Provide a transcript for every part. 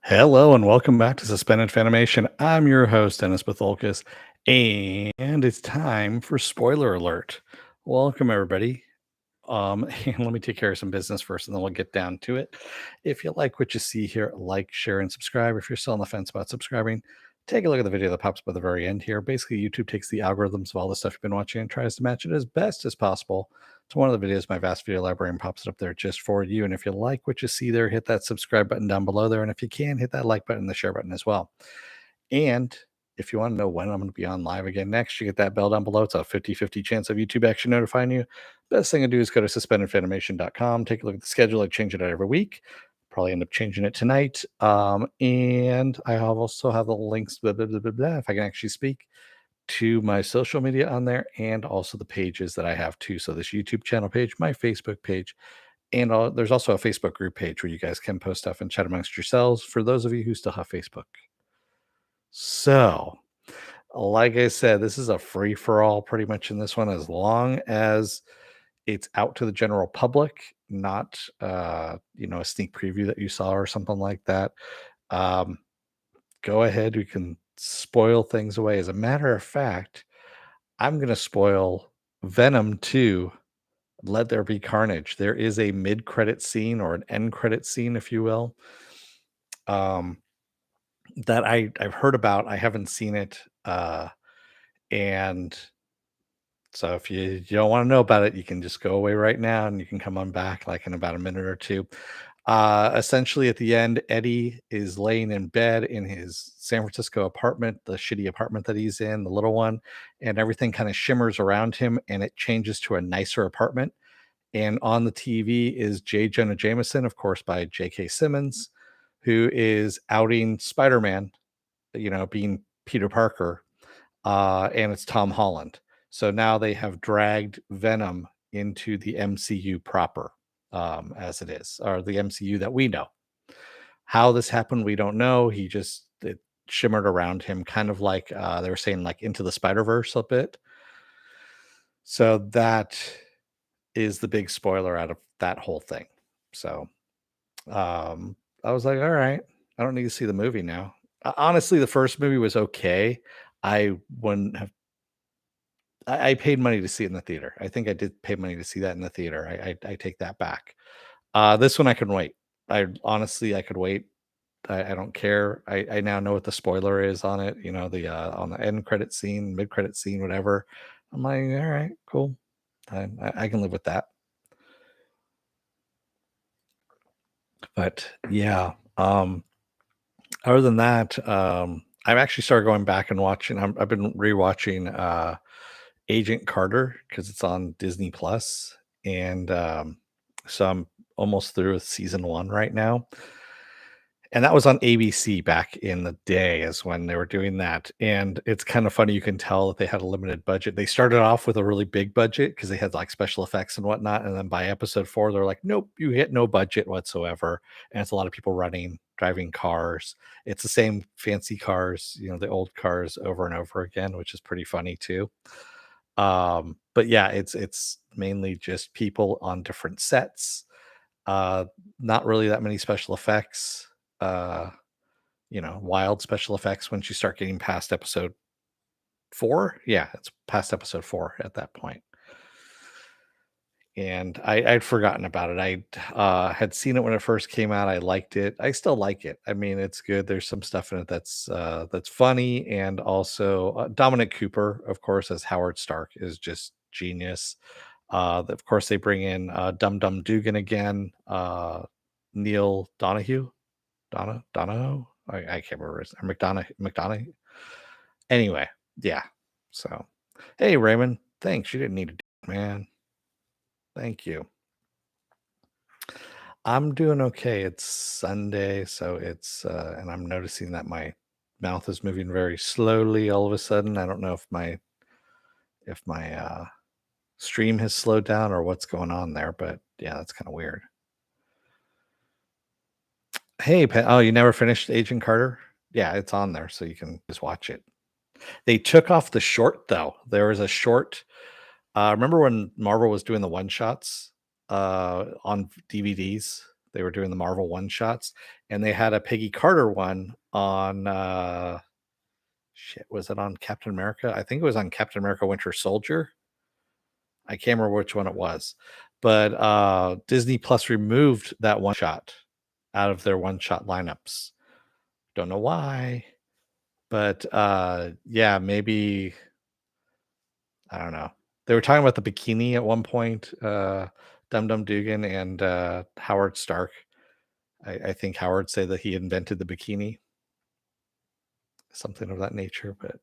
Hello and welcome back to Suspended Fanimation. I'm your host, Dennis Bithoulkas, and it's time for spoiler alert. Welcome, everybody. And let me take care of some business first, and then we'll get down to it. If you like what you see here, like, share, and subscribe. If you're still on the fence about subscribing, take a look at the video that pops up at the very end here. Basically, YouTube takes the algorithms of all the stuff you've been watching and tries to match it as best as possible to one of the videos, my vast video library, and pops it up there just for you. And if you like what you see there, hit that subscribe button down below there. And if you can, hit that like button and the share button as well. And if you want to know when I'm going to be on live again next, you get that bell down below. It's a 50-50 chance of YouTube actually notifying you. Best thing to do is go to suspendedfanimation.com, take a look at the schedule. I change it out every week. Probably end up changing it tonight. And I also have the links, blah, blah, blah, blah, blah, if I can actually speak, to my social media on there, and also the pages that I have too. So this YouTube channel page, my Facebook page, and there's also a Facebook group page where you guys can post stuff and chat amongst yourselves for those of you who still have Facebook. So, like I said, this is a free for all pretty much in this one, as long as it's out to the general public, not a sneak preview that you saw or something like that. Um, Go ahead, we can spoil things away. As a matter of fact, I'm going to spoil Venom 2, Let There Be Carnage. There is a mid-credit scene, or an end credit scene, if you will, um, that I've heard about. I haven't seen it. And so if you don't want to know about it, you can just go away right now and you can come on back like in about a minute or two. Essentially, at the end, Eddie is laying in bed in his San Francisco apartment, the shitty apartment that he's in, the little one, and everything kind of shimmers around him and it changes to a nicer apartment. And on the TV is J. Jonah Jameson, of course, by J.K. Simmons, who is outing Spider Man, being Peter Parker, and it's Tom Holland. So now they have dragged Venom into the MCU proper, as it is, or the MCU that we know. How this happened, we don't know. It shimmered around him, kind of like they were saying, like into the Spider Verse a bit. So that is the big spoiler out of that whole thing. So I was like, all right, I don't need to see the movie now. Honestly, the first movie was okay. I wouldn't have I paid money to see it in the theater. I think I did pay money to see that in the theater. I take that back. This one I can wait. I could wait. I don't care. I now know what the spoiler is on it. The on the end credit scene, mid credit scene, whatever. I'm like, all right, cool. I can live with that. But yeah, other than that, I've actually started going back and watching. I've been rewatching Agent Carter because it's on Disney Plus, and so I'm almost through with season one right now. And that was on ABC back in the day, is when they were doing that. And it's kind of funny. You can tell that they had a limited budget. They started off with a really big budget because they had like special effects and whatnot. And then by episode four, they're like, nope, you hit no budget whatsoever. And it's a lot of people driving cars. It's the same fancy cars, the old cars over and over again, which is pretty funny too. But yeah, it's mainly just people on different sets. Not really that many special effects. Uh, Wild special effects once you start getting past episode four. Yeah, it's past episode four at that point. And I'd forgotten about it. I had seen it when it first came out. I liked it. I still like it. I mean, it's good. There's some stuff in it that's funny, and also Dominic Cooper, of course, as Howard Stark is just genius. Of course, they bring in Dum Dum Dugan again, Neil Donahue, Donahoe. I can't remember his McDonough. Anyway, yeah. So, hey Raymond, thanks. You didn't need to do it, man. Thank you. I'm doing okay. It's Sunday, so and I'm noticing that my mouth is moving very slowly all of a sudden. I don't know if my stream has slowed down or what's going on there, but yeah, that's kind of weird. Hey, oh, you never finished Agent Carter? Yeah, it's on there, so you can just watch it. They took off the short though. There was a short. Remember when Marvel was doing the one shots on DVDs? They were doing the Marvel one shots, and they had a Peggy Carter one on shit. Was it on Captain America? I think it was on Captain America Winter Soldier. I can't remember which one it was, but Disney Plus removed that one shot out of their one shot lineups. Don't know why, but yeah, maybe I don't know. They were talking about the bikini at one point. Dum Dum Dugan and Howard Stark. I think Howard said that he invented the bikini, something of that nature. But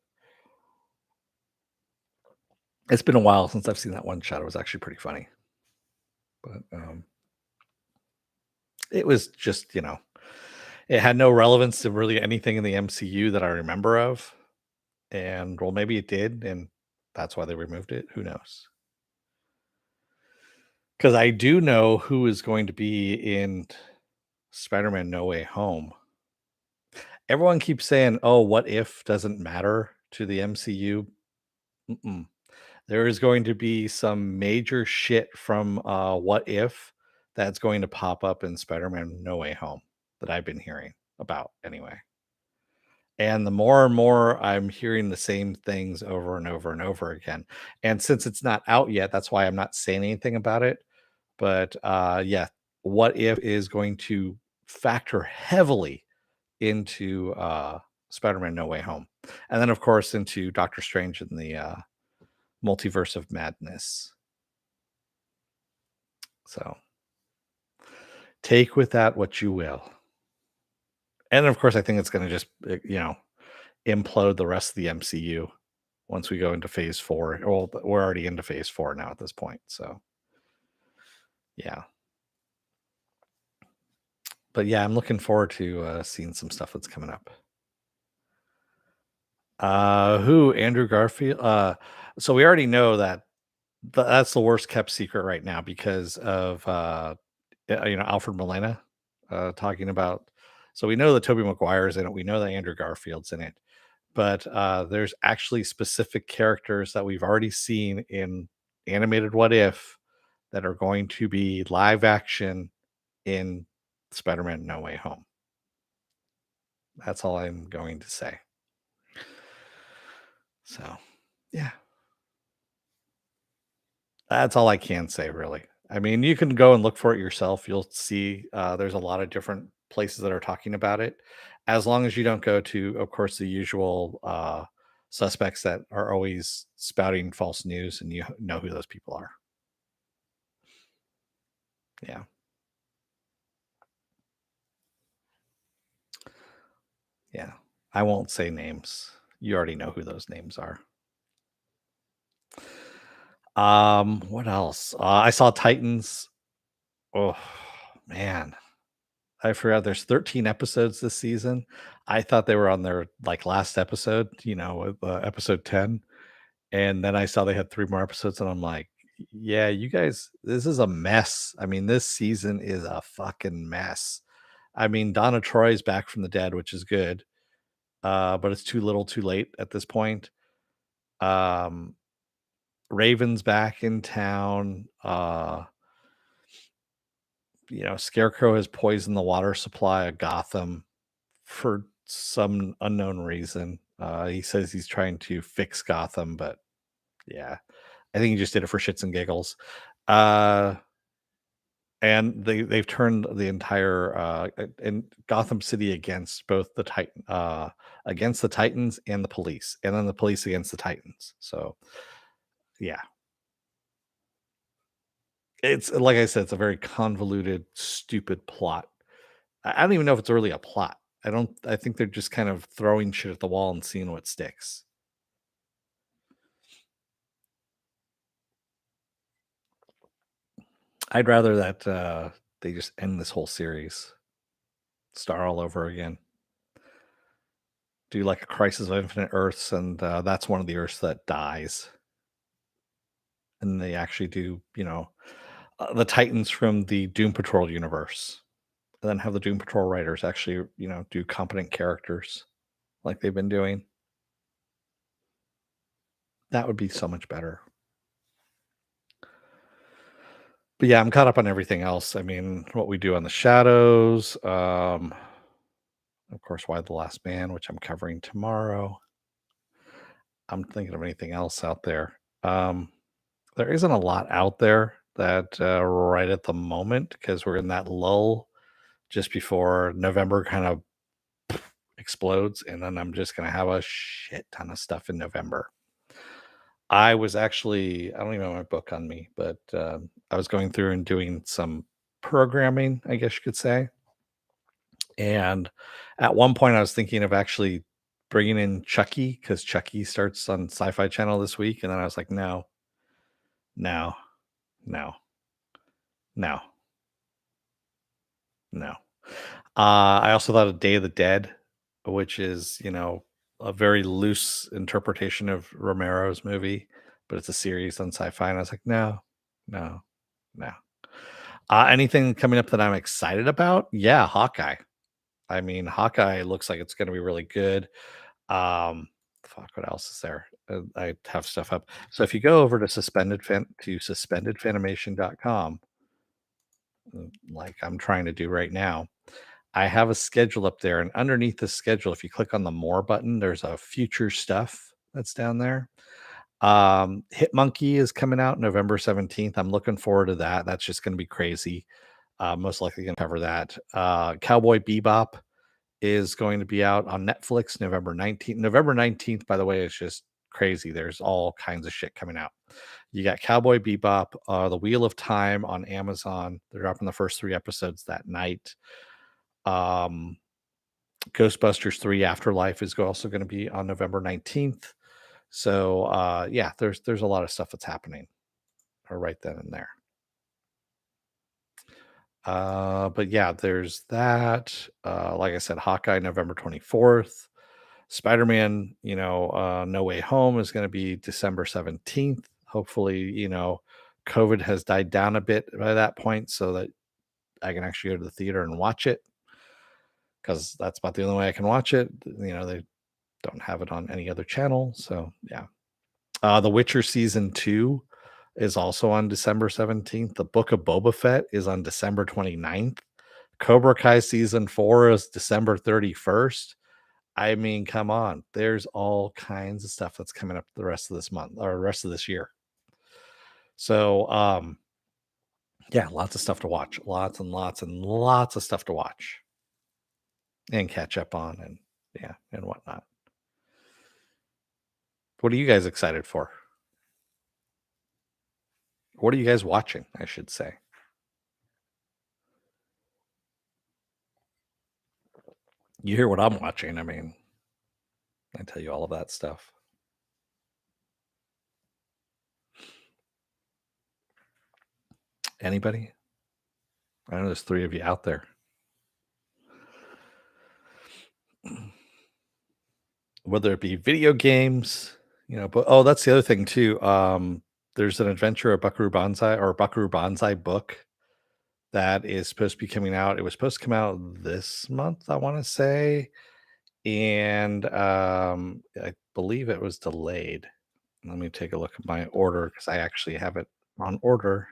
it's been a while since I've seen that one shot. It was actually pretty funny, but it was just it had no relevance to really anything in the MCU that I remember of. And well, maybe it did, and that's why they removed it. Who knows? Because I do know who is going to be in Spider-Man No Way Home. Everyone keeps saying, "Oh, what if doesn't matter to the MCU?" Mm-mm. There is going to be some major shit from What If that's going to pop up in Spider-Man No Way Home that I've been hearing about anyway. And the more and more I'm hearing the same things over and over and over again. And since it's not out yet, that's why I'm not saying anything about it. But yeah, What If is going to factor heavily into Spider-Man No Way Home. And then of course into Doctor Strange and the Multiverse of Madness. So take with that what you will. And of course I think it's going to just implode the rest of the MCU once we go into phase 4. Well, we're already into phase 4 now at this point. So yeah. But yeah, I'm looking forward to seeing some stuff that's coming up. Who? Andrew Garfield? So we already know that that's the worst kept secret right now because of Alfred Molina talking about. So we know that Tobey Maguire's in it. We know that Andrew Garfield's in it, but there's actually specific characters that we've already seen in animated What If that are going to be live action in Spider-Man No Way Home. That's all I'm going to say. So, yeah, that's all I can say, really. I mean, you can go and look for it yourself. You'll see there's a lot of different places that are talking about it. As long as you don't go to, of course, the usual suspects that are always spouting false news and you know who those people are. Yeah. Yeah. I won't say names. You already know who those names are. What else? I saw Titans. Oh, man. I forgot there's 13 episodes this season. I thought they were on their like last episode, with episode 10. And then I saw they had 3 more episodes and I'm like, yeah, you guys, this is a mess. I mean, this season is a fucking mess. I mean, Donna Troy's back from the dead, which is good. But it's too little, too late at this point. Um, Raven's back in town. Scarecrow has poisoned the water supply of Gotham for some unknown reason. He says he's trying to fix Gotham, but yeah, I think he just did it for shits and giggles. Uh, and they've turned the entire in Gotham City against both against the Titans and the police, and then the police against the Titans. So yeah, it's like I said, it's a very convoluted, stupid plot. I don't even know if it's really a plot. I think they're just kind of throwing shit at the wall and seeing what sticks. I'd rather that they just end this whole series, start all over again. Do like a Crisis of Infinite Earths, and that's one of the Earths that dies. And they actually do, the Titans from the Doom Patrol universe. And then have the Doom Patrol writers actually, do competent characters like they've been doing. That would be so much better. But yeah, I'm caught up on everything else. I mean, What We Do on the Shadows, of course, Why the Last Man, which I'm covering tomorrow. I'm thinking of anything else out there. There isn't a lot out there that right at the moment because we're in that lull just before November kind of explodes, and then I'm just gonna have a shit ton of stuff in November. I was actually I don't even have my book on me, but I was going through and doing some programming, I guess you could say. And at one point, I was thinking of actually bringing in Chucky because Chucky starts on Sci-Fi Channel this week, and then I was like, no, no, no, no, no. I also thought of Day of the Dead, which is, a very loose interpretation of Romero's movie, but it's a series on sci-fi. And I was like, no, no, no. Anything coming up that I'm excited about? Yeah, Hawkeye. I mean, Hawkeye looks like it's going to be really good. Um, Fuck, what else is there? I have stuff up. So if you go over to suspendedfanimation.com, like I'm trying to do right now, I have a schedule up there, and underneath the schedule, if you click on the more button, there's a future stuff that's down there. Hit Monkey is coming out November 17th. I'm looking forward to that. That's just going to be crazy. Most likely going to cover that. Cowboy Bebop is going to be out on Netflix November 19th. November 19th, by the way, is just crazy. There's all kinds of shit coming out. You got Cowboy Bebop, The Wheel of Time on Amazon. They're dropping the first 3 episodes that night. Um, Ghostbusters 3 Afterlife is also going to be on November 19th. So yeah, there's a lot of stuff that's happening right then and there. But yeah, there's that. Like I said, Hawkeye November 24th. Spider-Man, No Way Home is going to be December 17th. Hopefully, COVID has died down a bit by that point so that I can actually go to the theater and watch it because that's about the only way I can watch it. They don't have it on any other channel. So yeah. The Witcher season 2 is also on December 17th. The Book of Boba Fett is on December 29th. Cobra Kai season 4 is December 31st. I mean, come on. There's all kinds of stuff that's coming up the rest of this month or rest of this year. So, yeah, lots of stuff to watch. Lots and lots and lots of stuff to watch and catch up on and yeah, and whatnot. What are you guys excited for? What are you guys watching, I should say? You hear what I'm watching. I mean, I tell you all of that stuff. Anybody? I know there's 3 of you out there. Whether it be video games, but oh, that's the other thing too. There's an adventure of Buckaroo Banzai book that is supposed to be coming out. It was supposed to come out this month, I want to say, and I believe it was delayed. Let me take a look at my order because I actually have it on order.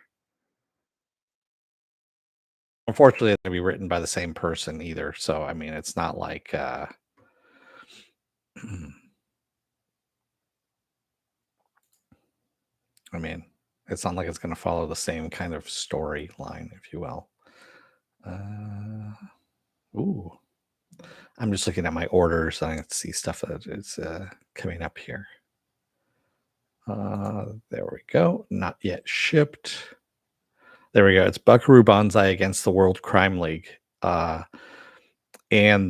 Unfortunately, it's gonna be written by the same person either. So I mean, it's not like I mean, it's not like it's gonna follow the same kind of storyline, if you will. Uh, ooh, I'm just looking at my orders. I can see stuff that is coming up here. There we go. Not yet shipped. There we go. It's Buckaroo Banzai against the World Crime League. And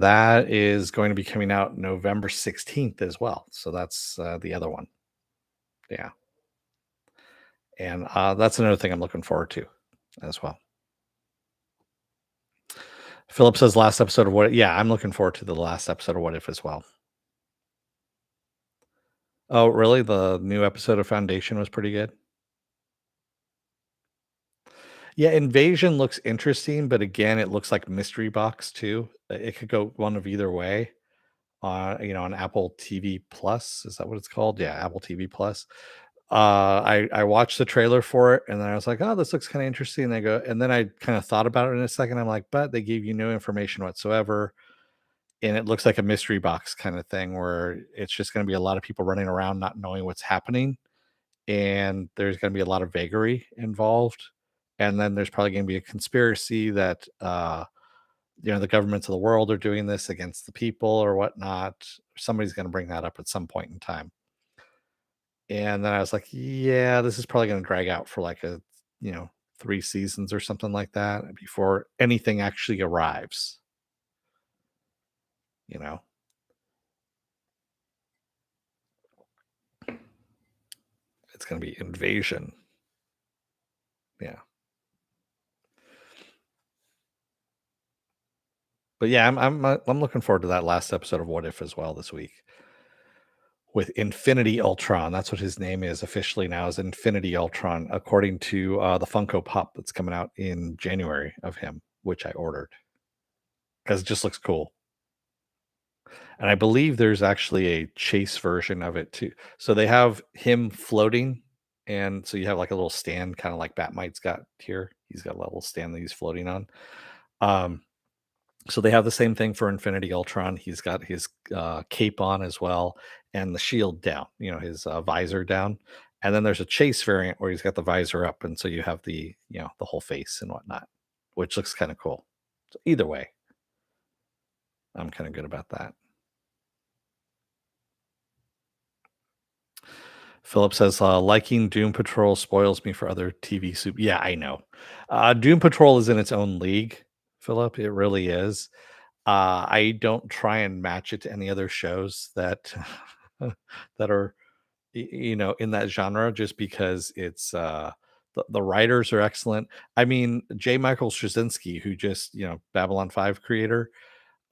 that is going to be coming out November 16th as well. So that's the other one. Yeah. And that's another thing I'm looking forward to as well. Philip says last episode of What? Yeah, I'm looking forward to the last episode of What If as well. Oh, really? The new episode of Foundation was pretty good. Yeah, Invasion looks interesting, but again, it looks like Mystery Box too. It could go one of either way. On Apple TV Plus, is that what it's called? Yeah, Apple TV Plus. I watched the trailer for it, and then I was like, "Oh, this looks kinda interesting," and I go and then I kinda thought about it in a second, I'm like, "But they gave you no information whatsoever, and it looks like a mystery box kinda thing where it's just gonna be a lot of people running around not knowing what's happening, and there's gonna be a lot of vagary involved, and then there's probably gonna be a conspiracy that, the governments of the world are doing this against the people or whatnot. Somebody's gonna bring that up at some point in time." And then I was like, "Yeah, this is probably gonna drag out for like you know, 3 seasons or something like that before anything actually arrives," you know? It's gonna be invasion. Yeah. But yeah, I'm looking forward to that last episode of What If as well this week with Infinity Ultron. That's what his name is officially now, is Infinity Ultron, according to, the Funko Pop that's coming out in January of him, which I ordered because it just looks cool. And I believe there's actually a chase version of it too. So they have him floating, and so you have like a little stand, kind of like Batmite's got here. He's got a little stand that he's floating on. Um, so they have the same thing for Infinity Ultron. He's got his cape on as well, and the shield down. His visor down. And then there's a chase variant where he's got the visor up, and so you have the whole face and whatnot, which looks kind of cool. So either way, I'm kind of good about that. Philip says, liking Doom Patrol spoils me for other TV soup. Yeah, I know. Doom Patrol is in its own league, Philip. It really is. I don't try and match it to any other shows that that are in that genre, just because it's the writers are excellent. I mean, J. Michael Straczynski, who just Babylon 5 creator,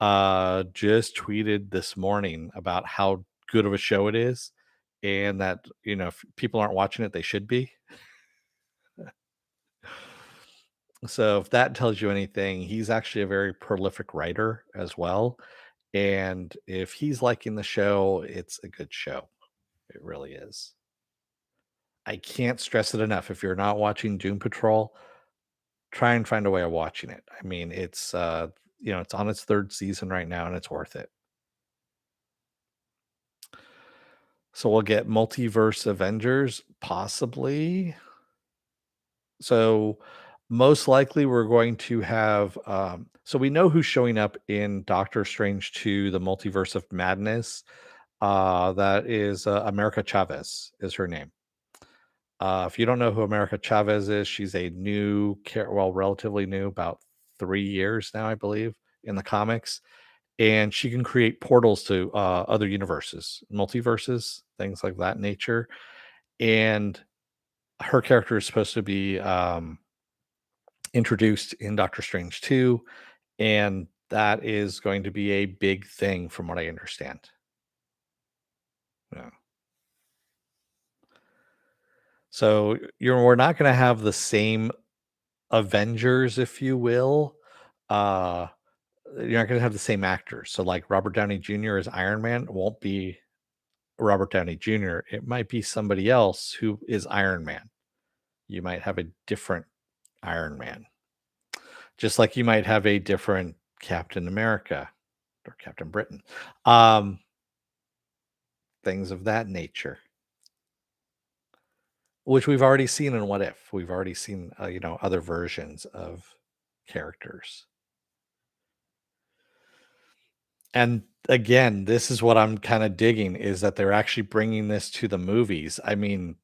just tweeted this morning about how good of a show it is, and that if people aren't watching it, they should be. So if that tells you anything, he's actually a very prolific writer as well, and if he's liking the show, it's a good show. It really is. I can't stress it enough. If you're not watching Doom Patrol, try and find a way of watching it. I mean, it's on its 3rd season right now, and it's worth it. So we'll get Multiverse Avengers, possibly. So most likely we're going to have so we know who's showing up in Doctor Strange 2, the Multiverse of Madness. That is America Chavez is her name. If you don't know who America Chavez is, she's a relatively new, about 3 years now, I believe, in the comics, and she can create portals to other universes, multiverses, things like that nature. And her character is supposed to be introduced in Doctor Strange 2, and that is going to be a big thing from what I understand. Yeah. So we're not going to have the same Avengers, if you will. Uh, you're not going to have the same actors. So, like Robert Downey Jr. as Iron Man won't be Robert Downey Jr. It might be somebody else who is Iron Man. You might have a different Iron Man, just like you might have a different Captain America or Captain Britain. Um, Things of that nature, which we've already seen in What If. We've already seen, other versions of characters. And again, this is what I'm kind of digging, is that they're actually bringing this to the movies. I mean,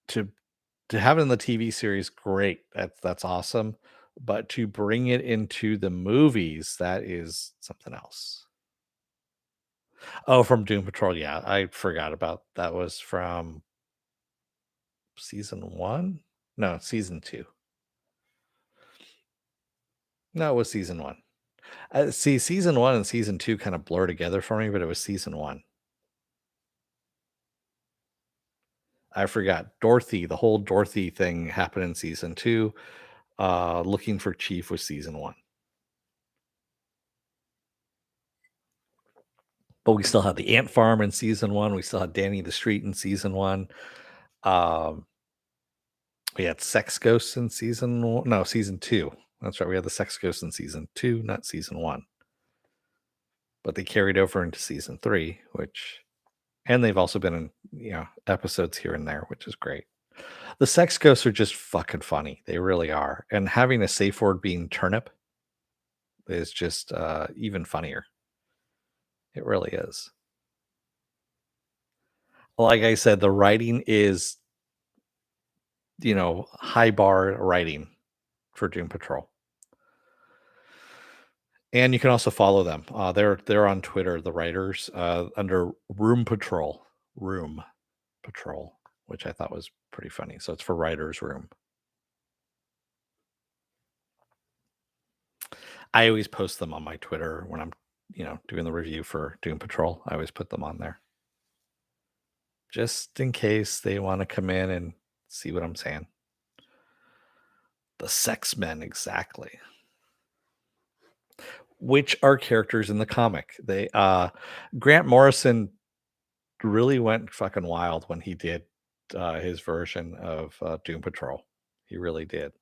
to to have it in the TV series, great. That's awesome. But to bring it into the movies, that is something else. Oh, from Doom Patrol. Yeah, I forgot about that. Was from season 1? No, season 2. No, it was season 1. See, season 1 and season 2 kind of blur together for me, but it was season 1. I forgot. Dorothy, the whole Dorothy thing happened in season 2. Looking for Chief was season 1. But we still had the ant farm in season 1. We still had Danny the Street in season 1. Um, we had Sex Ghosts in season 2. That's right, we had the Sex Ghosts in season 2, not season 1. But they carried over into season 3, which and they've also been in, episodes here and there, which is great. The Sex Ghosts are just fucking funny. They really are. And having a safe word being turnip is just even funnier. It really is. Like I said, the writing is, high bar writing for Doom Patrol. And you can also follow them. They're on Twitter, the writers, under Room Patrol, which I thought was pretty funny. So it's for Writers Room. I always post them on my Twitter when I'm, doing the review for Doom Patrol. I always put them on there just in case they want to come in and see what I'm saying. The Sex Men, exactly. Which are characters in the comic. Grant Morrison really went fucking wild when he did his version of Doom Patrol. He really did.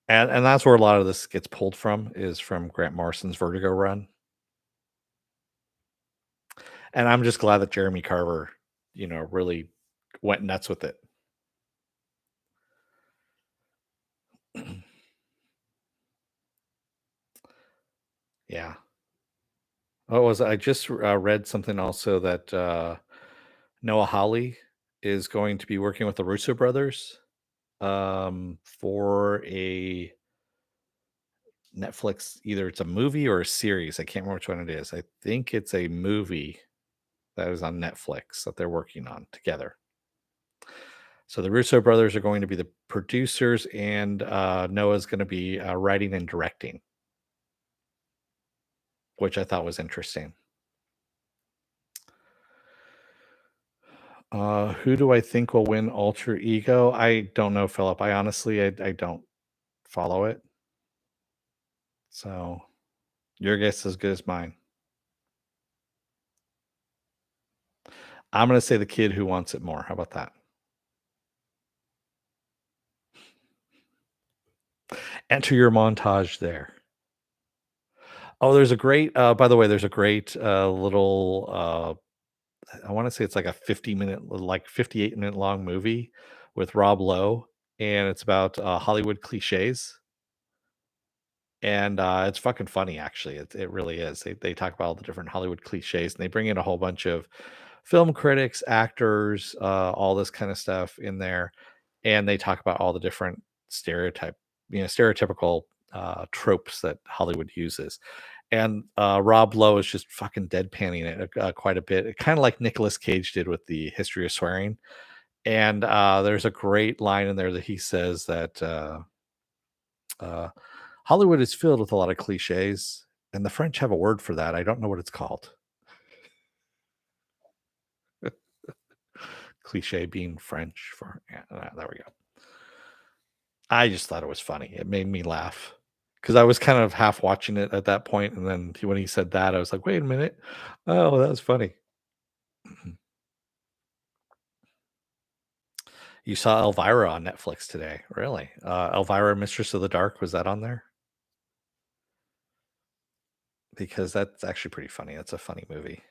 And that's where a lot of this gets pulled from, is from Grant Morrison's Vertigo run. And I'm just glad that Jeremy Carver, really went nuts with it. Yeah. What was I just read something also that Noah Hawley is going to be working with the Russo brothers for a Netflix, either it's a movie or a series. I can't remember which one it is. I think it's a movie that is on Netflix that they're working on together. So the Russo brothers are going to be the producers, and Noah's going to be writing and directing, which I thought was interesting. Who do I think will win Alter Ego? I don't know, Philip. I honestly, I don't follow it. So your guess is as good as mine. I'm going to say the kid who wants it more. How about that? Enter your montage there. Oh, there's a great, by the way, there's a great little, I want to say it's like a 50-minute, like 58-minute long movie with Rob Lowe, and it's about Hollywood cliches. And it's fucking funny, actually. It really is. They talk about all the different Hollywood cliches, and they bring in a whole bunch of film critics, actors, all this kind of stuff in there, and they talk about all the different stereotypical tropes that Hollywood uses. And Rob Lowe is just fucking deadpanning it quite a bit, kind of like Nicolas Cage did with the History of Swearing. And there's a great line in there that he says that uh, Hollywood is filled with a lot of cliches, and the French have a word for that. I don't know what it's called. Cliche being French for, yeah, there we go. I just thought it was funny. It made me laugh because I was kind of half watching it at that point, and then when he said that, I was like, "Wait a minute! Oh, that was funny." You saw Elvira on Netflix today, really? Elvira, Mistress of the Dark, was that on there? Because that's actually pretty funny. That's a funny movie.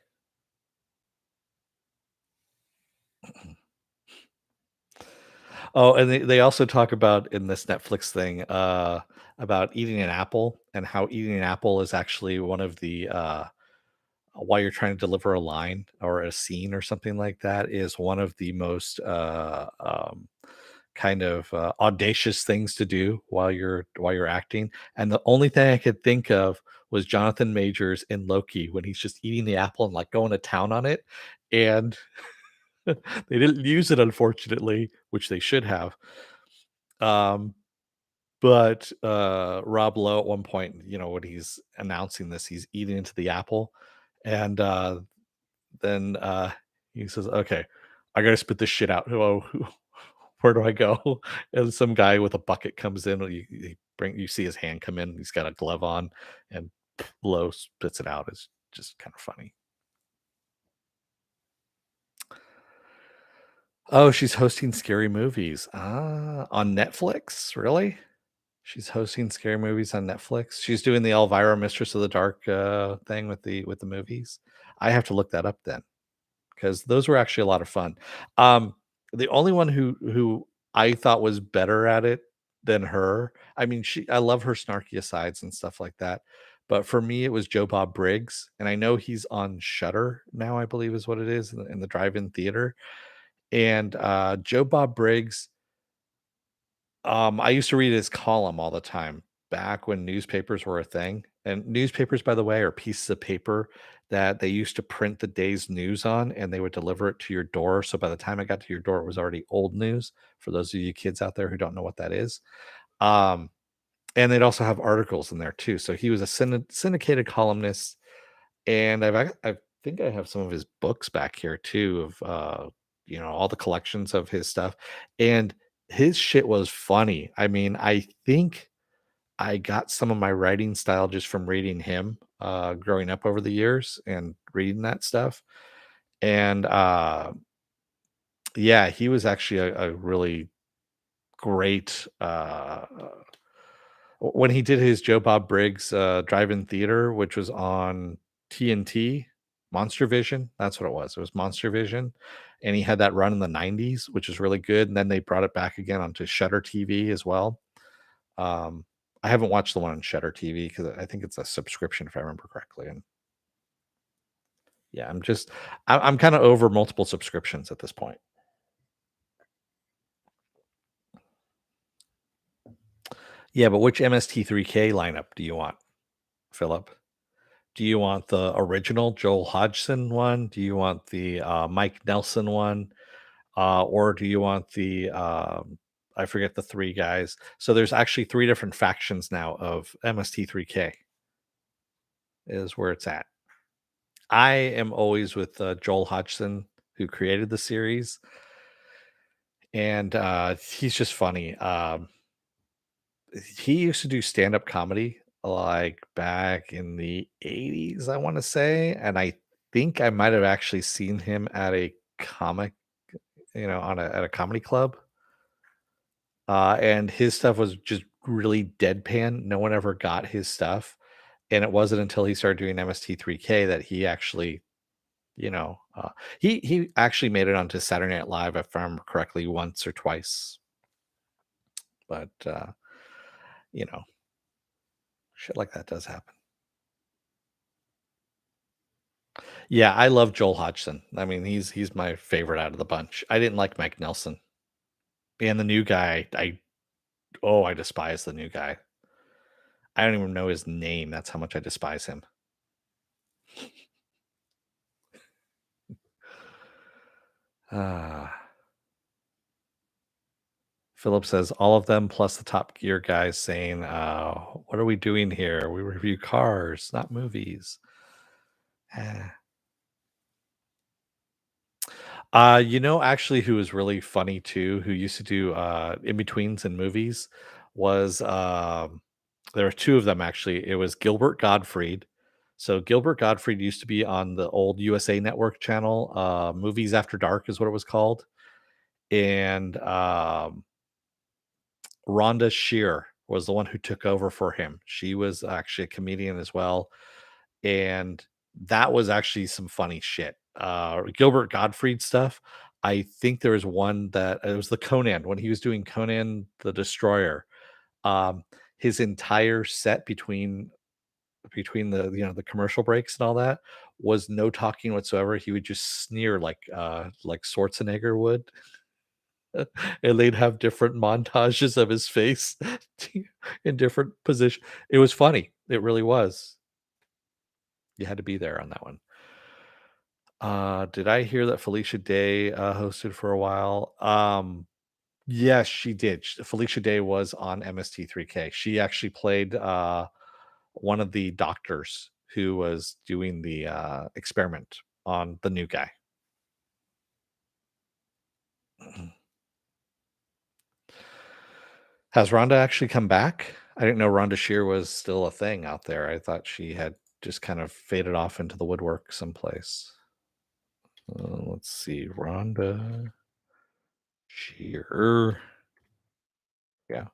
Oh, and they also talk about in this Netflix thing about eating an apple, and how eating an apple is actually one of the while you're trying to deliver a line or a scene or something like that, is one of the most kind of audacious things to do while you're acting. And the only thing I could think of was Jonathan Majors in Loki, when he's just eating the apple and like going to town on it. And they didn't use it, unfortunately, which they should have. Um, but Rob Lowe at one point, when he's announcing this, he's eating into the apple, and then he says, "Okay, I gotta spit this shit out. Where do I go?" And some guy with a bucket comes in. You see his hand come in. He's got a glove on, and Lowe spits it out. It's just kind of funny. Oh, she's hosting Scary Movies. Ah, on Netflix? Really? She's hosting Scary Movies on Netflix? She's doing the Elvira Mistress of the Dark, thing with the movies? I have to look that up then, because those were actually a lot of fun. Um, the only one who I thought was better at it than her, I mean, I love her snarky asides and stuff like that, but for me, it was Joe Bob Briggs, and I know he's on Shutter now, I believe is what it is, in the drive-in theater, and, Joe Bob Briggs, I used to read his column all the time back when newspapers were a thing, and newspapers, by the way, are pieces of paper that they used to print the day's news on, and they would deliver it to your door, so by the time it got to your door, it was already old news, for those of you kids out there who don't know what that is. Um, and they'd also have articles in there too, so he was a syndicated columnist, and I think I have some of his books back here too of, all the collections of his stuff, and his shit was funny. I mean, I think I got some of my writing style just from reading him, growing up over the years and reading that stuff, and, yeah, he was actually a really great, when he did his Joe Bob Briggs, drive-in theater, which was on TNT, Monster Vision, that's what it was. It was Monster Vision, and he had that run in the '90s, which is really good, and then they brought it back again onto Shutter TV as well. Um, I haven't watched the one on Shutter TV because I think it's a subscription if I remember correctly, and yeah, I'm kinda over multiple subscriptions at this point. Yeah, but which MST3K lineup do you want, Philip? Do you want the original Joel Hodgson one? Do you want the, Mike Nelson one? Or do you want the, I forget the 3 guys. So there's actually 3 different factions now of MST3K is where it's at. I am always with, Joel Hodgson, who created the series, and, he's just funny. He used to do stand-up comedy, like, back in the '80s, I wanna say, and I think I might have actually seen him at a comic, at a comedy club, and his stuff was just really deadpan, no one ever got his stuff, and it wasn't until he started doing MST3K that he actually, he actually made it onto Saturday Night Live, if I remember correctly, once or twice, but, you know, shit like that does happen. Yeah, I love Joel Hodgson. I mean, he's my favorite out of the bunch. I didn't like Mike Nelson. And the new guy, I despise the new guy. I don't even know his name. That's how much I despise him. Ah. Philip says all of them plus the Top Gear guys saying, "What are we doing here? We review cars, not movies." Eh. Actually, who was really funny too, who used to do in betweens in movies, was there were two of them actually. It was Gilbert Gottfried. So Gilbert Gottfried used to be on the old USA Network channel. Movies After Dark is what it was called, and Rhonda Shear was the one who took over for him. She was actually a comedian as well, and that was actually some funny shit. Gilbert Gottfried stuff. I think there was one that it was the Conan when he was doing Conan the Destroyer. Um, his entire set between the the commercial breaks and all that was no talking whatsoever. He would just sneer like Schwarzenegger would, and they'd have different montages of his face in different positions. It was funny. It really was. You had to be there on that one. Did I hear that Felicia Day hosted for a while? Yes, she did. Felicia Day was on MST3K. She actually played one of the doctors who was doing the experiment on the new guy. Has Rhonda actually come back? I didn't know Rhonda Shear was still a thing out there. I thought she had just kind of faded off into the woodwork someplace. Let's see, Rhonda. Sheer. Yeah.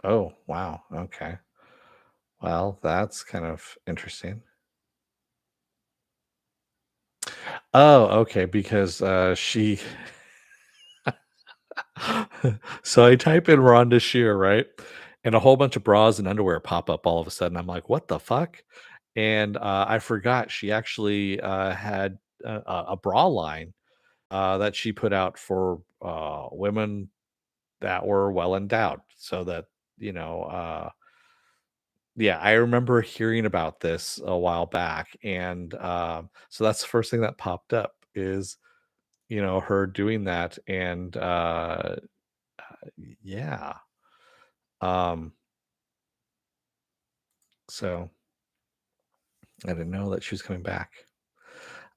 Oh, wow. Okay. Well, that's kind of interesting. Oh, okay, because, she so I type in Rhonda Shear, right? And a whole bunch of bras and underwear pop up all of a sudden. I'm like, "What the fuck?" And, I forgot she actually, had a bra line, that she put out for, women that were well endowed so that, you know, yeah, I remember hearing about this a while back, and, so that's the first thing that popped up is, her doing that, and, yeah, um, so I didn't know that she was coming back.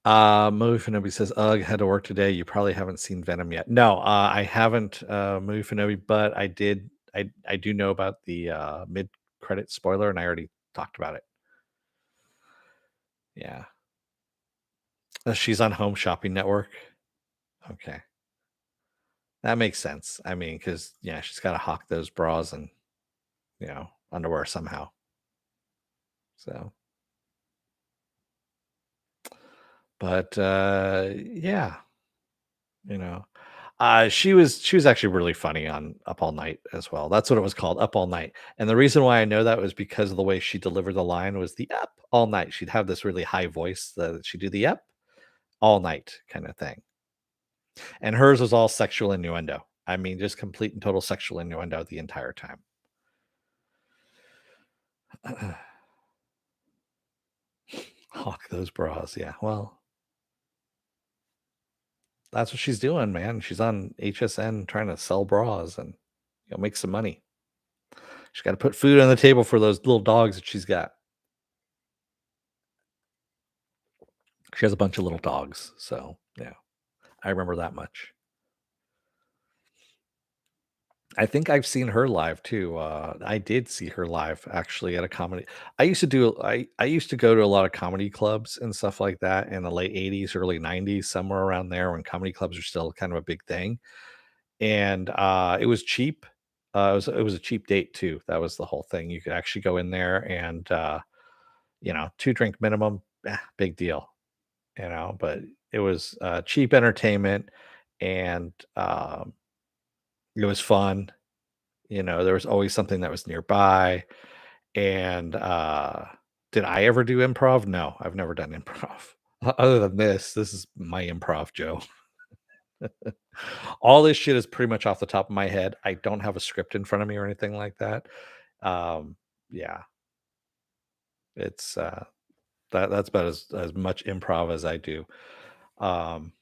Movie Fanobi says, "Ugh, had to work today. You probably haven't seen Venom yet." No, I haven't, Movie Fanobi, but I do know about the, mid-credit spoiler, and I already talked about it. Yeah. She's on Home Shopping Network? Okay. That makes sense. I mean, because yeah, she's gotta hawk those bras and, underwear somehow. So, but, yeah, you know, she was actually really funny on Up All Night as well. That's what it was called, Up All Night, and the reason why I know that was because of the way she delivered the line was the "Up all night." She'd have this really high voice that she'd do the "Up all night" kinda thing, and hers was all sexual innuendo. I mean, just complete and total sexual innuendo the entire time. Hawk those bras, yeah, well, that's what she's doing, man. She's on HSN trying to sell bras and, make some money. She's gotta put food on the table for those little dogs that she's got. She has a bunch of little dogs, so, yeah, I remember that much. I think I've seen her live too, I did see her live actually at a comedy I used to go to a lot of comedy clubs and stuff like that in the late '80s, early '90s, somewhere around there when comedy clubs were still kind of a big thing, and, it was cheap. It was a cheap date too, that was the whole thing. You could actually go in there and, 2 drink minimum, big deal, but it was, cheap entertainment and, it was fun, there was always something that was nearby, and, did I ever do improv? No, I've never done improv. Other than this is my improv, Joe. All this shit is pretty much off the top of my head. I don't have a script in front of me or anything like that. Um, yeah, it's, that's about as much improv as I do. Um,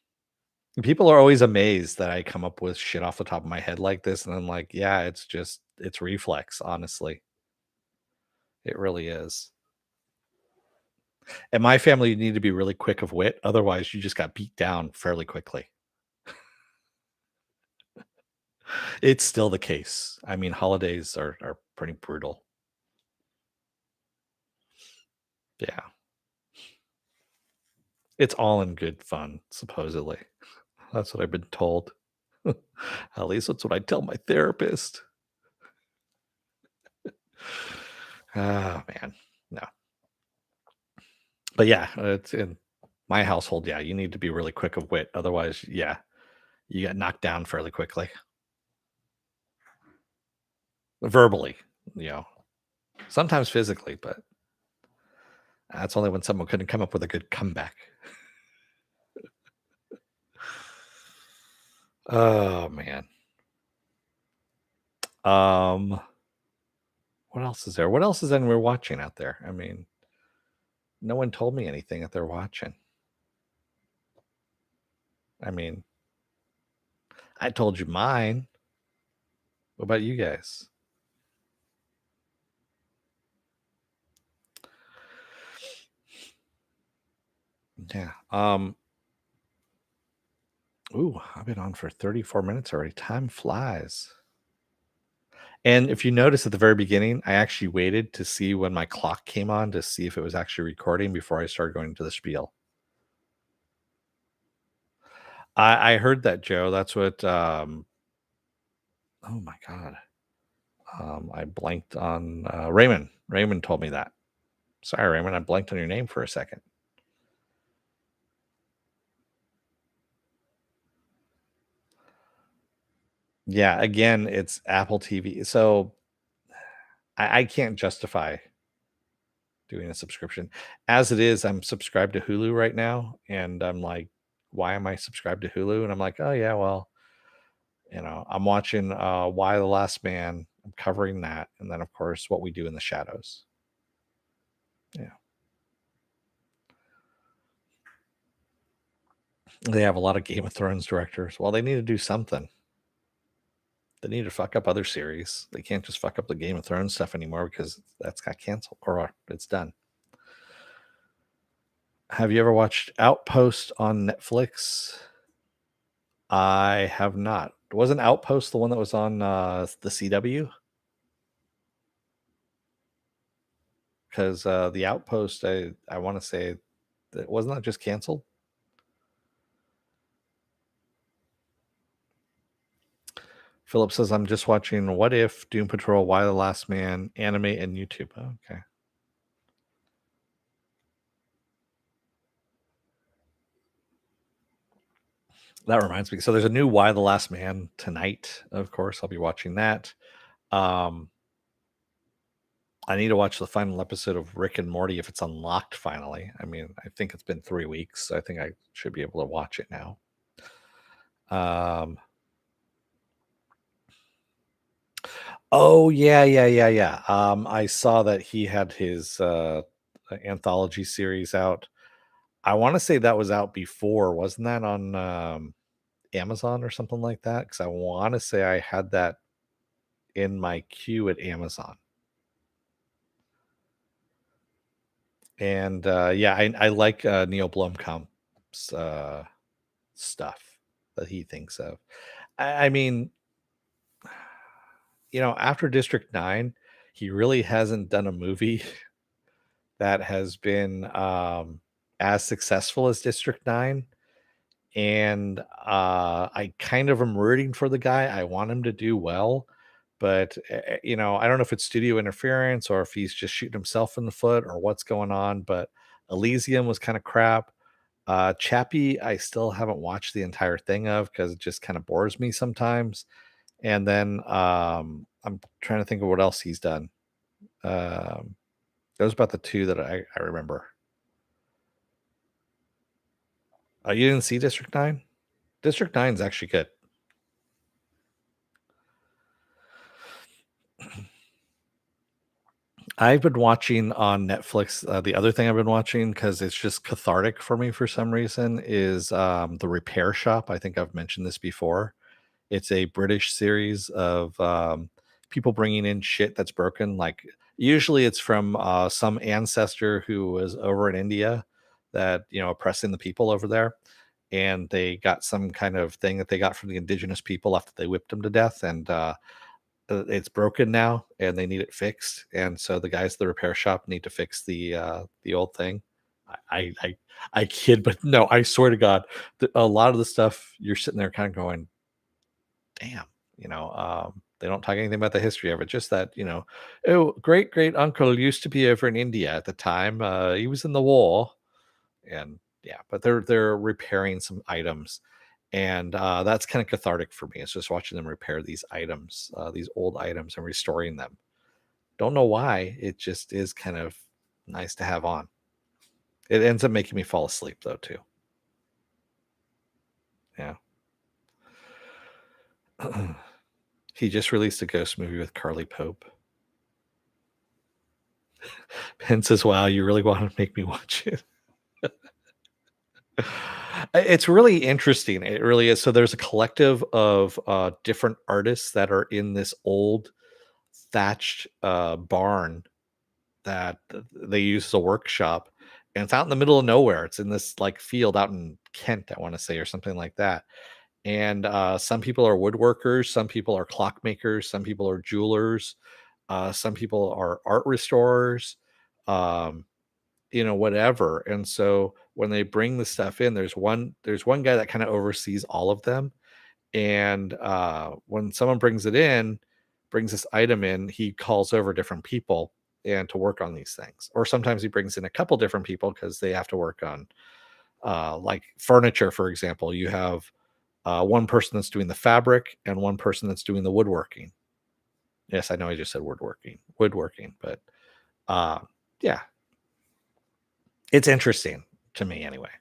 People are always amazed that I come up with shit off the top of my head like this, and I'm like, "Yeah, it's reflex, honestly. It really is." And my family, you need to be really quick of wit, otherwise you just got beat down fairly quickly. It's still the case. I mean, holidays are pretty brutal. Yeah. It's all in good fun, supposedly. That's what I've been told. At least that's what I tell my therapist. Ah, man. No. But yeah, it's in my household, yeah, you need to be really quick of wit. Otherwise, yeah, you get knocked down fairly quickly. Verbally, you know, sometimes physically, but that's only when someone couldn't come up with a good comeback. Oh man. Um, what else is there? What else is anyone watching out there? I mean, no one told me anything that they're watching. I mean, I told you mine. What about you guys? Yeah. Ooh, I've been on for 34 minutes already. Time flies. And if you notice at the very beginning, I actually waited to see when my clock came on to see if it was actually recording before I started going to the spiel. I heard that, Joe. That's what, oh my god. I blanked on, Raymond. Raymond told me that. Sorry, Raymond, I blanked on your name for a second. Yeah, again, it's Apple TV. So I can't justify doing a subscription. As it is, I'm subscribed to Hulu right now, and I'm like, why am I subscribed to Hulu? And I'm like, oh yeah, well, I'm watching Why the Last Man. I'm covering that, and then of course What We Do in the Shadows. Yeah. They have a lot of Game of Thrones directors. Well, they need to do something. They need to fuck up other series. They can't just fuck up the Game of Thrones stuff anymore because that's got canceled or it's done. Have you ever watched Outpost on Netflix? I have not. Wasn't Outpost the one that was on the CW? Because the Outpost, I want to say that wasn't that just canceled. Philip says I'm just watching What If, Doom Patrol, Why the Last Man, anime, and YouTube. Oh, okay. That reminds me. So there's a new Why the Last Man tonight. Of course, I'll be watching that. Um, I need to watch the final episode of Rick and Morty if it's unlocked finally. I mean, I think it's been 3 weeks. So I think I should be able to watch it now. Um, oh yeah, yeah, yeah, yeah. I saw that he had his anthology series out. I want to say that was out before, wasn't that on Amazon or something like that? Because I want to say I had that in my queue at Amazon. And yeah, I like Neil Blomkamp's stuff that he thinks of. I mean, after District 9, he really hasn't done a movie that has been as successful as District 9. And I kind of am rooting for the guy. I want him to do well, but I don't know if it's studio interference or if he's just shooting himself in the foot or what's going on. But Elysium was kind of crap. Chappie, I still haven't watched the entire thing of because it just kind of bores me sometimes. And then I'm trying to think of what else he's done. Um, those about the two that I remember. You didn't see District 9? District 9 is actually good. I've been watching on Netflix. The other thing I've been watching because it's just cathartic for me for some reason is The Repair Shop. I think I've mentioned this before. It's a British series of people bringing in shit that's broken. Like usually it's from some ancestor who was over in India that oppressing the people over there, and they got some kind of thing that they got from the indigenous people after they whipped them to death, and it's broken now and they need it fixed, and so the guys at the repair shop need to fix the old thing. I kid, but no, I swear to God, a lot of the stuff you're sitting there kind of going, damn, they don't talk anything about the history of it, just that oh, great great uncle used to be over in India at the time. He was in the war, and yeah, but they're repairing some items, and that's kind of cathartic for me. It's just watching them repair these items, these old items, and restoring them. Don't know why, it just is kind of nice to have on. It ends up making me fall asleep though too. Yeah. He just released a ghost movie with Carly Pope. Ben says, wow, you really want to make me watch it. It's really interesting. It really is. So there's a collective of different artists that are in this old thatched barn that they use as a workshop, and it's out in the middle of nowhere. It's in this like field out in Kent, I want to say, or something like that. And some people are woodworkers, some people are clockmakers, some people are jewelers, some people are art restorers. Um, whatever. And so when they bring the stuff in, there's one guy that kind of oversees all of them. And when someone brings this item in, he calls over different people and to work on these things. Or sometimes he brings in a couple different people because they have to work on like furniture, for example. You have one person that's doing the fabric and one person that's doing the woodworking. Yes, I know I just said woodworking, but uh, yeah, it's interesting to me anyway.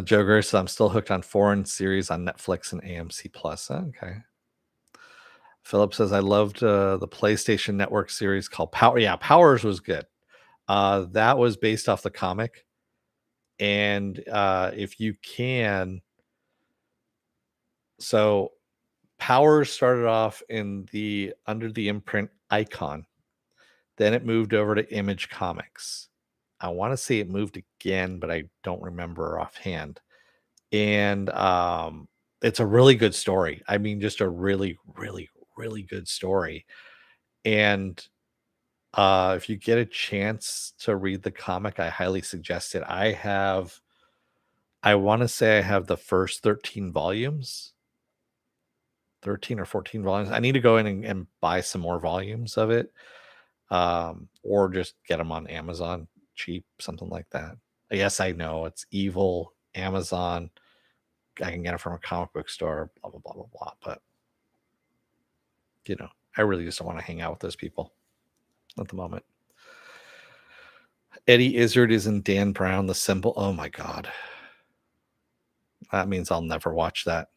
Joker, so I'm still hooked on foreign series on Netflix and AMC Plus. Okay. Philip says I loved the PlayStation Network series called Power. Yeah, Powers was good. That was based off the comic, and if you can, so Powers started off in the under the imprint Icon. Then it moved over to Image Comics. I want to say it moved again, but I don't remember offhand. And it's a really good story. I mean, just a really, really, really good story. And if you get a chance to read the comic, I highly suggest it. I want to say I have the first 13 volumes, 13 or 14 volumes. I need to go in and buy some more volumes of it, or just get them on Amazon cheap, something like that. Yes, I know it's evil Amazon. I can get it from a comic book store, blah, blah, blah, blah, blah. But, I really just don't want to hang out with those people at the moment. Eddie Izzard is in Dan Brown, The Symbol. Oh my God. That means I'll never watch that.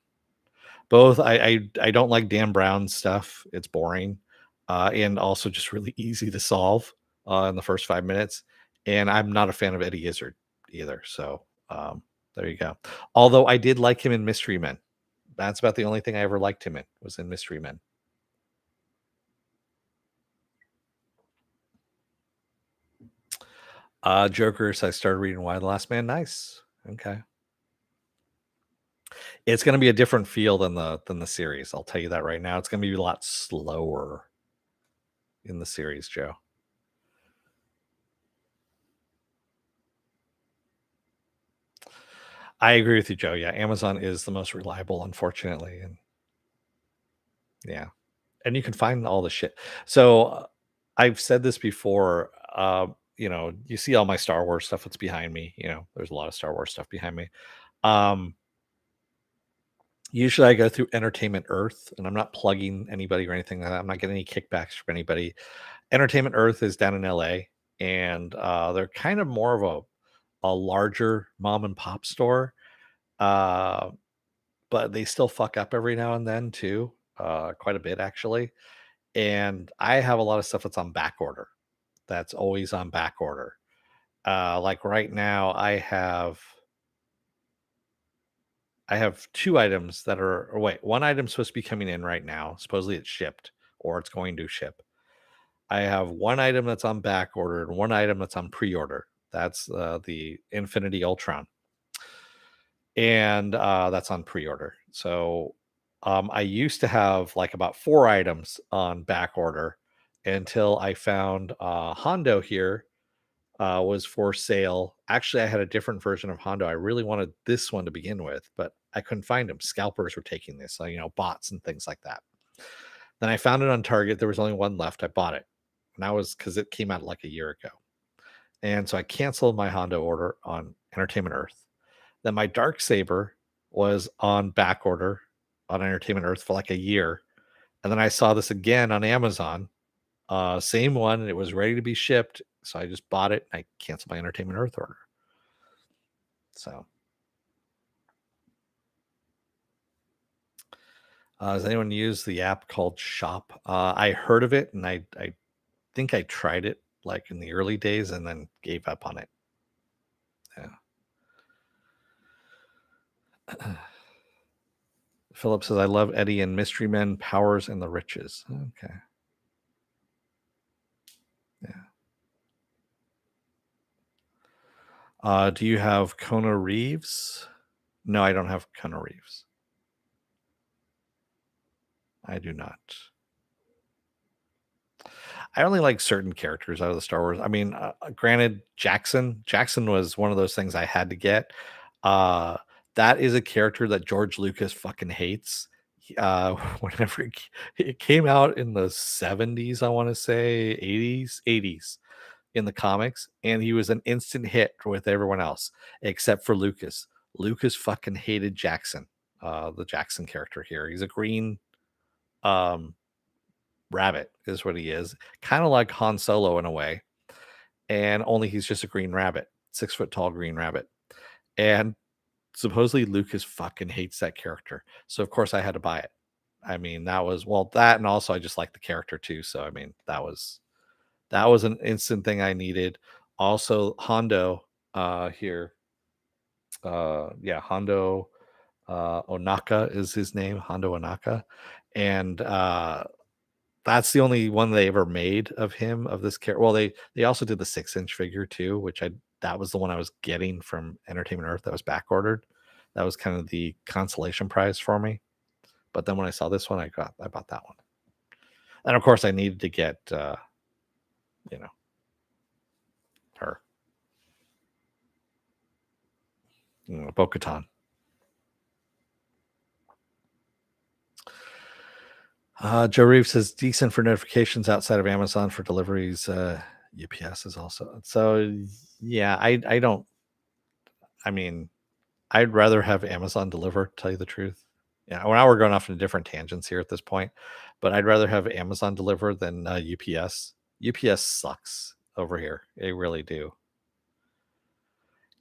Both, I don't like Dan Brown stuff. It's boring, and also just really easy to solve in the first 5 minutes. And I'm not a fan of Eddie Izzard either. So there you go. Although I did like him in Mystery Men. That's about the only thing I ever liked him in, was in Mystery Men. Jokers, I started reading Why the Last Man. Nice. Okay. It's going to be a different feel than the series. I'll tell you that right now. It's going to be a lot slower in the series, Joe. I agree with you, Joe. Yeah, Amazon is the most reliable, unfortunately, and yeah, and you can find all the shit. So I've said this before. You see all my Star Wars stuff that's behind me. There's a lot of Star Wars stuff behind me. Um, Usually I go through Entertainment Earth, and I'm not plugging anybody or anything like that. I'm not getting any kickbacks from anybody. Entertainment Earth is down in LA, and they're kind of more of a larger mom and pop store. Uh, but they still fuck up every now and then too, quite a bit actually. And I have a lot of stuff that's on back order. That's always on back order. Like right now, I have two items that are. Or wait, one item's supposed to be coming in right now. Supposedly it's shipped or it's going to ship. I have one item that's on back order and one item that's on pre-order. That's the Infinity Ultron, and that's on pre-order. So I used to have like about 4 items on back order until I found Hondo here was for sale. Actually, I had a different version of Hondo. I really wanted this one to begin with, but I couldn't find them. Scalpers were taking this, so, bots and things like that. Then I found it on Target. There was only one left. I bought it, and that was because it came out like a year ago. And so I canceled my Hondo order on Entertainment Earth. Then my Dark Saber was on back order on Entertainment Earth for like a year. And then I saw this again on Amazon, same one, and it was ready to be shipped. So I just bought it and I canceled my Entertainment Earth order. So, does anyone use the app called Shop? I heard of it, and I think I tried it like in the early days and then gave up on it. Yeah. Philip says, I love Eddie and Mystery Men, Powers, and the Riches. Okay. Yeah. Do you have Kona Reeves? No, I don't have Kona Reeves. I do not. I only like certain characters out of the Star Wars. I mean, granted, Jackson was one of those things I had to get. Uh, that is a character that George Lucas fucking hates. Whenever it came out in the 70s, I want to say 80s in the comics, and he was an instant hit with everyone else except for Lucas. Lucas fucking hated Jackson, the Jackson character here. He's a green um rabbit is what he is. Kind of like Han Solo in a way, and only he's just a green rabbit, 6 foot tall green rabbit. And supposedly Lucas fucking hates that character. So of course I had to buy it. I mean, that was well that and also I just like the character too. So I mean, that was an instant thing I needed. Also, Hondo here. Yeah, Hondo Onaka is his name, Hondo Onaka. And that's the only one they ever made of him of this character. Well, they also did the 6-inch figure too, which I that was the one I was getting from Entertainment Earth that was back ordered. That was kind of the consolation prize for me. But then when I saw this one, I bought that one. And of course I needed to get you know, her. Bo-Katan. Joe Reeves says decent for notifications outside of Amazon for deliveries. UPS is also so. Yeah, I don't. I mean, I'd rather have Amazon deliver. Tell you the truth. Yeah, well, now we're going off into different tangents here at this point, but I'd rather have Amazon deliver than UPS. UPS sucks over here. They really do.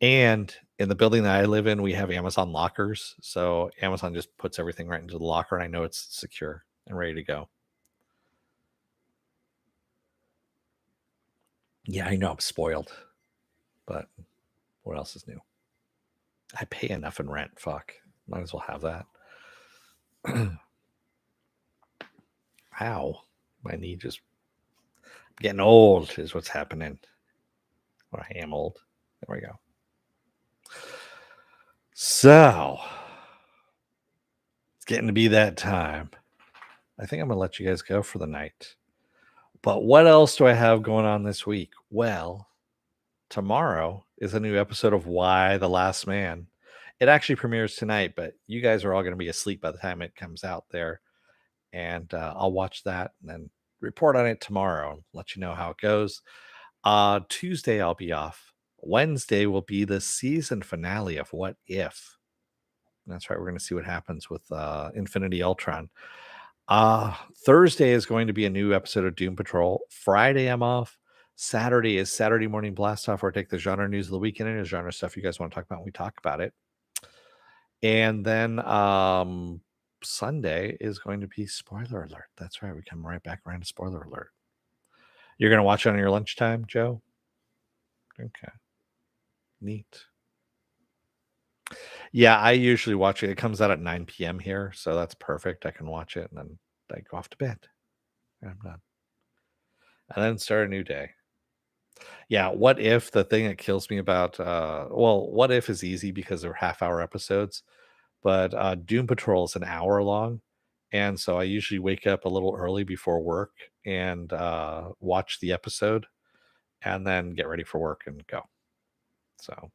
And in the building that I live in, we have Amazon lockers. So Amazon just puts everything right into the locker, and I know it's secure and ready to go. Yeah, I know I'm spoiled, but what else is new? I pay enough in rent. Fuck. Might as well have that. Ow. My knee just getting old is what's happening. Well, I am old. There we go. So it's getting to be that time. I think I'm gonna let you guys go for the night. But what else do I have going on this week? Well, tomorrow is a new episode of Why the Last Man. It actually premieres tonight, but you guys are all going to be asleep by the time it comes out there. And I'll watch that and then report on it tomorrow and let you know how it goes. Tuesday, I'll be off. Wednesday will be the season finale of What If. That's right. We're going to see what happens with Infinity Ultron. Thursday is going to be a new episode of Doom Patrol. Friday, I'm off. Saturday is Saturday Morning Blast Off, where I take the genre news of the weekend and genre stuff you guys want to talk about. And we talk about it. And then Sunday is going to be Spoiler Alert. That's right. We come right back around to Spoiler Alert. You're going to watch it on your lunchtime, Joe? Okay. Neat. Yeah, I usually watch it. It comes out at 9 p.m. here, so that's perfect. I can watch it and then I go off to bed. And I'm done. And then start a new day. Yeah, What If, the thing that kills me about What If is easy because they're half-hour episodes, but Doom Patrol is an hour long. And so I usually wake up a little early before work and watch the episode and then get ready for work and go. So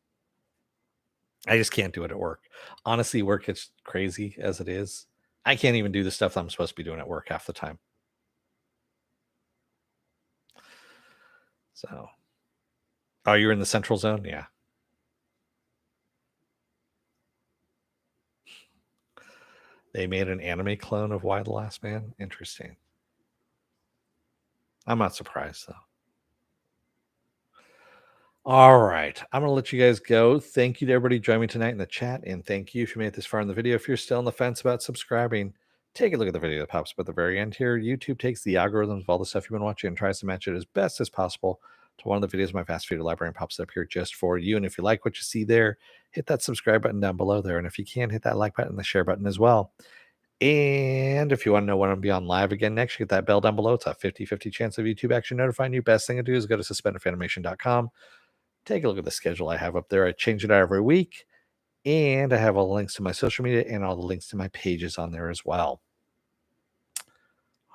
I just can't do it at work. Honestly, work gets crazy as it is. I can't even do the stuff I'm supposed to be doing at work half the time. So, oh, you're in the central zone? Yeah. They made an anime clone of Why the Last Man? Interesting. I'm not surprised, though. All right. I'm going to let you guys go. Thank you to everybody joining me tonight in the chat. And thank you if you made it this far in the video. If you're still on the fence about subscribing, take a look at the video that pops up at the very end here. YouTube takes the algorithms of all the stuff you've been watching and tries to match it as best as possible to one of the videos in my fast feeder library and pops it up here just for you. And if you like what you see there, hit that subscribe button down below there. And if you can, hit that like button and the share button as well. And if you want to know when I'll be on live again next, you hit that bell down below. It's a 50-50 chance of YouTube actually notifying you. Best thing to do is go to suspendedfanimation.com. Take a look at the schedule I have up there. I change it out every week. And I have all the links to my social media and all the links to my pages on there as well.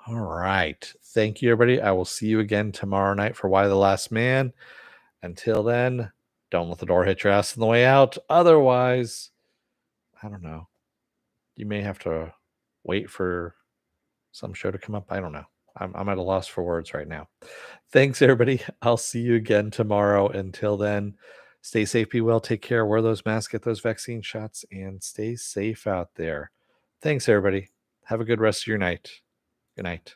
All right. Thank you, everybody. I will see you again tomorrow night for Why the Last Man. Until then, don't let the door hit your ass on the way out. Otherwise, I don't know. You may have to wait for some show to come up. I don't know. I'm at a loss for words right now. Thanks, everybody. I'll see you again tomorrow. Until then, stay safe, be well, take care, wear those masks, get those vaccine shots, and stay safe out there. Thanks, everybody. Have a good rest of your night. Good night.